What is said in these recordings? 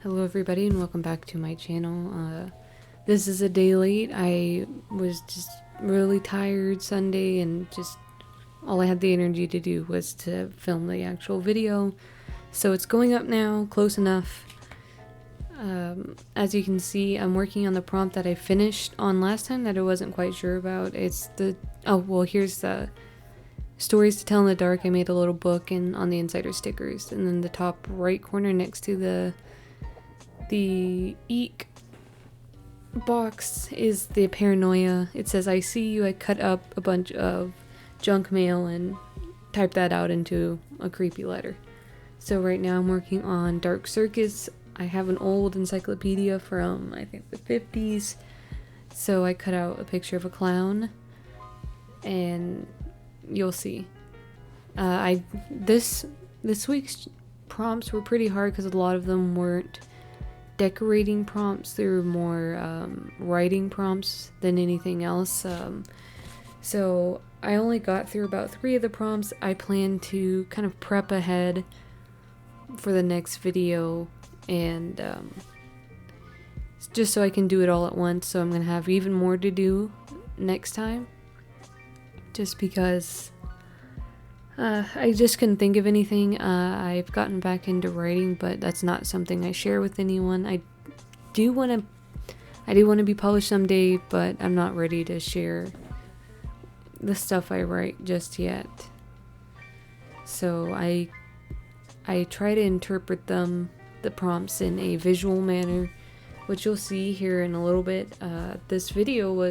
Hello everybody and welcome back to my channel. This is a day late. I was just really tired Sunday and just all I had the energy to do was to film the actual video. So it's going up now, close enough. As you can see, I'm working on the prompt that I finished on last time that I wasn't quite sure about. Here's the stories to tell in the dark. I made a little book and on the inside are stickers, and then the top right corner next to the eek box is the paranoia. It says, "I see you." I cut up a bunch of junk mail and typed that out into a creepy letter. So right now I'm working on Dark Circus. I have an old encyclopedia from I think the 50s. So I cut out a picture of a clown and you'll see. This week's prompts were pretty hard because a lot of them weren't decorating prompts. They were more writing prompts than anything else. So I only got through about 3 of the prompts. I plan to kind of prep ahead for the next video and just so I can do it all at once. So I'm gonna have even more to do next time just because I just couldn't think of anything. I've gotten back into writing, but that's not something I share with anyone. I do want to be published someday, but I'm not ready to share the stuff I write just yet. So I try to interpret the prompts in a visual manner, which you'll see here in a little bit. This video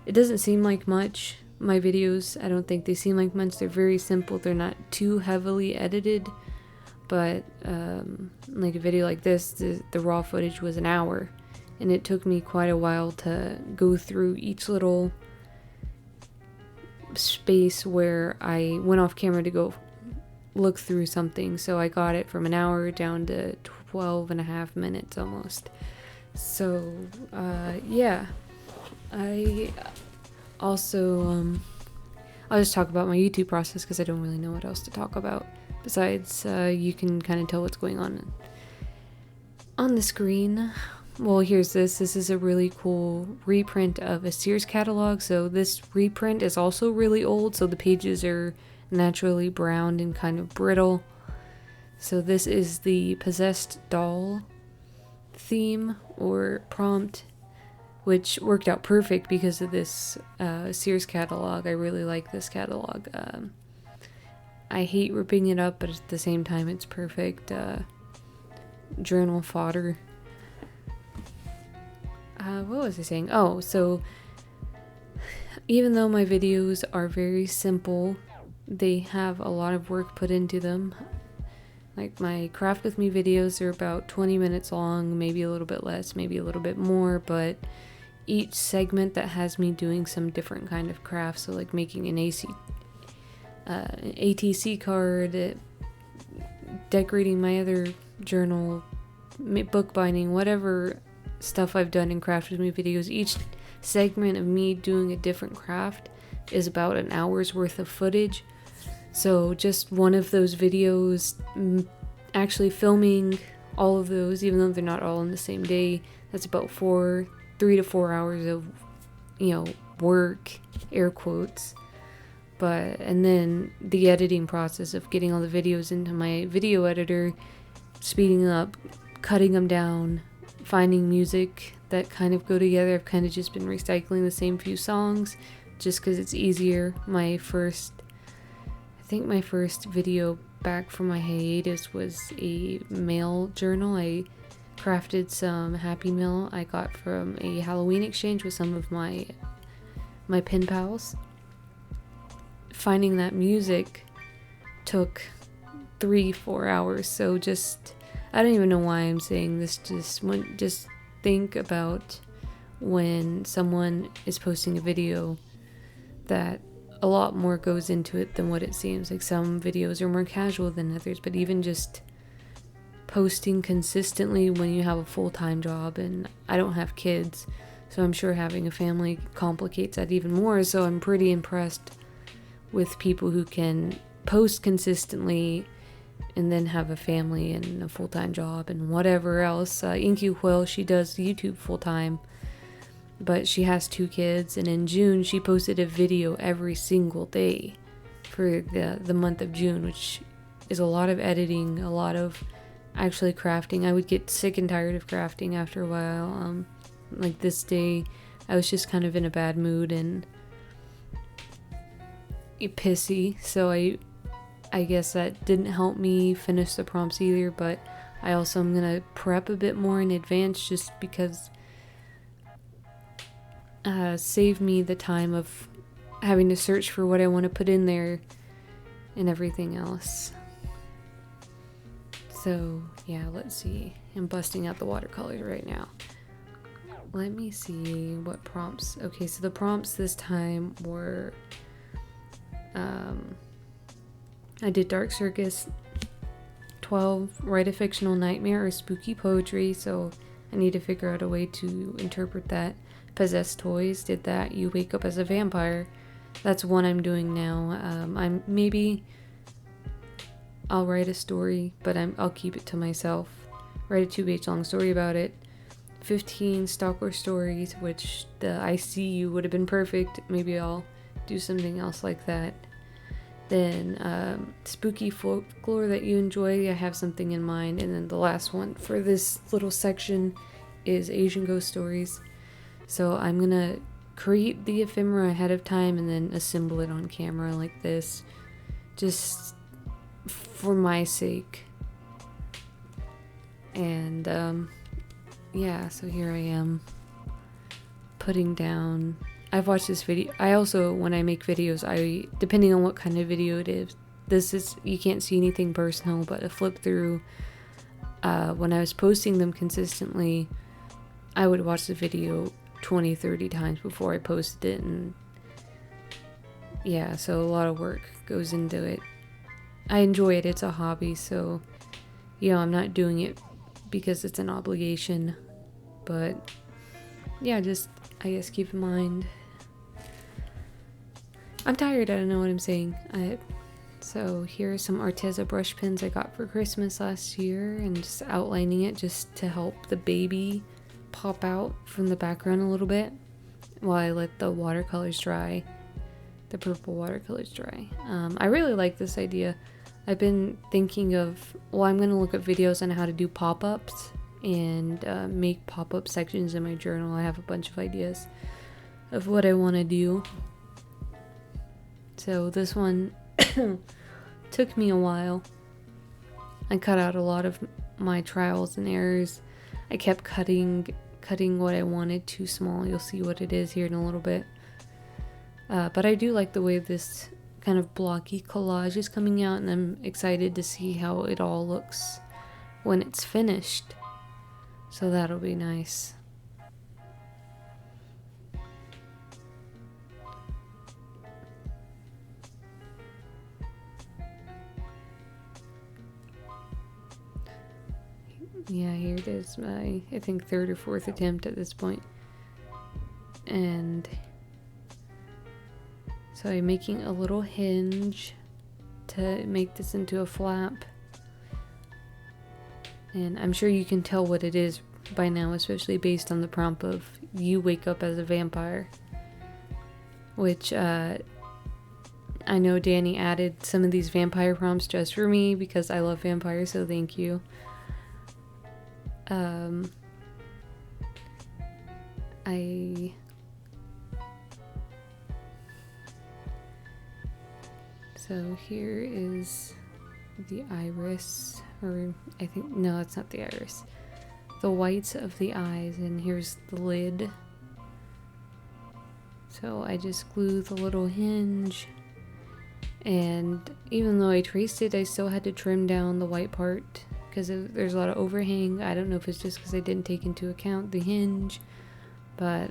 it doesn't seem like much. My videos, I don't think they seem like much. They're very simple. They're not too heavily edited, but like a video like this, the raw footage was an hour, and it took me quite a while to go through each little space where I went off camera to go look through something. So I got it from an hour down to 12 and a half minutes almost. So yeah, I also, I'll just talk about my YouTube process because I don't really know what else to talk about. Besides, you can kind of tell what's going on the screen. Well, here's this. This is a really cool reprint of a Sears catalog. So this reprint is also really old, so the pages are naturally browned and kind of brittle. So this is the possessed doll theme or prompt, which worked out perfect because of this Sears catalog. I really like this catalog. I hate ripping it up, but at the same time it's perfect journal fodder. What was I saying? Oh, so even though my videos are very simple, they have a lot of work put into them. Like my craft with me videos are about 20 minutes long, maybe a little bit less, maybe a little bit more, but each segment that has me doing some different kind of craft, so like making an ATC card, decorating my other journal, bookbinding, whatever stuff I've done in craft with me videos, each segment of me doing a different craft is about an hour's worth of footage. So just one of those videos, actually filming all of those, even though they're not all in the same day, that's about 3 to 4 hours of, work, air quotes. And then the editing process of getting all the videos into my video editor, speeding up, cutting them down, finding music that kind of go together. I've kind of just been recycling the same few songs just because it's easier. My first video back from my hiatus was a mail journal. I crafted some happy mail I got from a Halloween exchange with some of my pen pals. Finding that music took 3-4 hours. So I don't even know why I'm saying this. Just think about when someone is posting a video that a lot more goes into it than what it seems. Like some videos are more casual than others, but even just posting consistently when you have a full-time job, and I don't have kids, so I'm sure having a family complicates that even more. So I'm pretty impressed with people who can post consistently and then have a family and a full-time job and whatever else. Inky Quill, she does YouTube full-time, but she has 2 kids, and in June she posted a video every single day for the month of June, which is a lot of editing, a lot of actually crafting. I would get sick and tired of crafting after a while. Like this day, I was just kind of in a bad mood and pissy, so I guess that didn't help me finish the prompts either, but I also am gonna prep a bit more in advance just because save me the time of having to search for what I want to put in there and everything else. So yeah, let's see. I'm busting out the watercolors right now. Let me see what prompts. Okay, so the prompts this time were I did Dark Circus, 12, write a fictional nightmare or spooky poetry, so I need to figure out a way to interpret that. Possess toys, did that. You wake up as a vampire. That's one I'm doing now. I'll write a story, but I'll keep it to myself. Write a 2-page long story about it. 15 stalker stories, which the I See You would have been perfect. Maybe I'll do something else like that. Then spooky folklore that you enjoy, I have something in mind. And then the last one for this little section is Asian ghost stories. So I'm gonna create the ephemera ahead of time and then assemble it on camera like this, just for my sake. And yeah, so here I am putting down. I've watched this video. I also, when I make videos, depending on what kind of video it is, you can't see anything personal, but a flip through, when I was posting them consistently, I would watch the video 20-30 times before I posted it, and yeah, so a lot of work goes into it. I enjoy it. It's a hobby, so I'm not doing it because it's an obligation, but yeah, just I guess keep in mind. I'm tired, I don't know what I'm saying. So here are some Arteza brush pens I got for Christmas last year, and just outlining it just to help the baby pop out from the background a little bit while I let the watercolors dry, the purple watercolors dry. I really like this idea. I've been thinking of, I'm going to look at videos on how to do pop-ups and make pop-up sections in my journal. I have a bunch of ideas of what I want to do. So this one took me a while. I cut out a lot of my trials and errors. I kept cutting what I wanted too small. You'll see what it is here in a little bit. But I do like the way this kind of blocky collage is coming out, and I'm excited to see how it all looks when it's finished. So that'll be nice. Yeah, here it is, my, I think, 3rd or 4th attempt at this point. And so I'm making a little hinge to make this into a flap. And I'm sure you can tell what it is by now, especially based on the prompt of you wake up as a vampire. Which, I know Danny added some of these vampire prompts just for me because I love vampires, so thank you. So here is the iris, or I think, no, it's not the iris. The whites of the eyes, and here's the lid. So I just glue the little hinge, and even though I traced it, I still had to trim down the white part because there's a lot of overhang. I don't know if it's just because I didn't take into account the hinge, but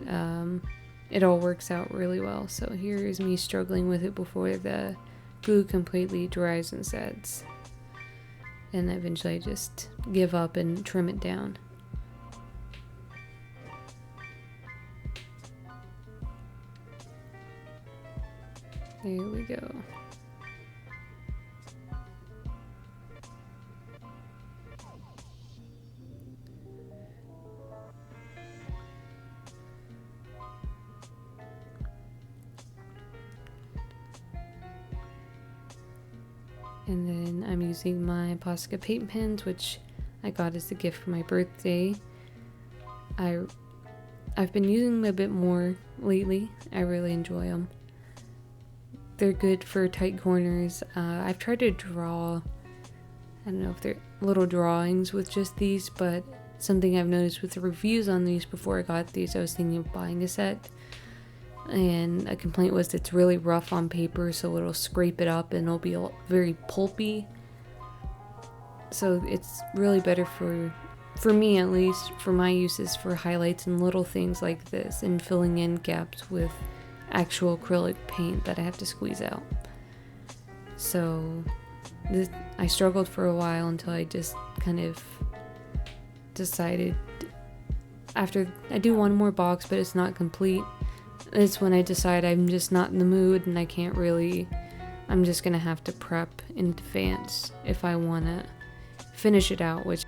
it all works out really well. So here is me struggling with it before the glue completely dries and sets, and eventually I just give up and trim it down. There we go. And then I'm using my Posca paint pens, which I got as a gift for my birthday. I've been using them a bit more lately. I really enjoy them. They're good for tight corners. I've tried to draw, I don't know if they're little drawings with just these, but something I've noticed with the reviews on these before I got these, I was thinking of buying a set. And a complaint was it's really rough on paper, so it'll scrape it up and it'll be very pulpy. So it's really better for me at least, for my uses for highlights and little things like this, and filling in gaps with actual acrylic paint that I have to squeeze out. So I struggled for a while until I just kind of decided, after I do one more box but it's not complete, it's when I decide I'm just not in the mood and I can't really, I'm just gonna have to prep in advance if I want to finish it out, which